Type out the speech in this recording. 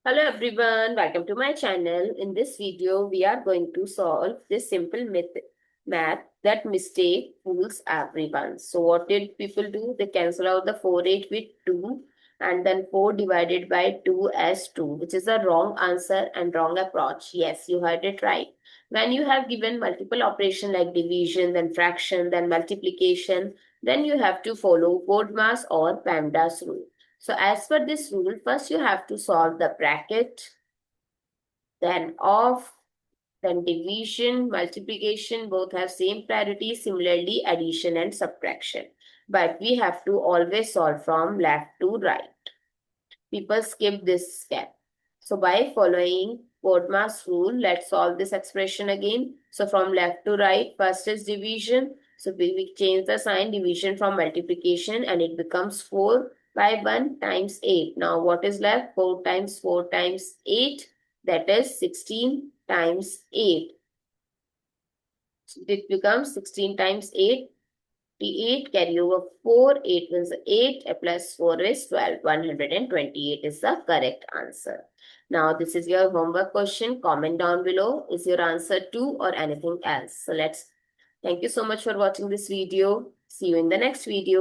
Hello everyone, welcome to my channel. In this video, we are going to solve this simple math that mistake fools everyone. So what did people do? They cancel out the 4/8 with 2 and then 4 divided by 2 as 2, which is a wrong answer and wrong approach. Yes, you heard it right. When you have given multiple operation like division, then fraction, then multiplication, then you have to follow BODMAS or PEMDAS rule. So as per this rule, first you have to solve the bracket, then off, then division, multiplication, both have same priority, similarly addition and subtraction. But we have to always solve from left to right. People skip this step. So by following Bodmas rule, let's solve this expression again. So from left to right, first is division. So we change the sign division from multiplication and it becomes 4 by 1 times 8. Now what is left? 4 times 4 times 8. That is 16 times 8. So it becomes 16 times 8. 8 carry over 4, 8 is 8, plus 4 is 12. 128 is the correct answer. Now this is your homework question. Comment down below. Is your answer 2 or anything else? So thank you so much for watching this video. See you in the next video.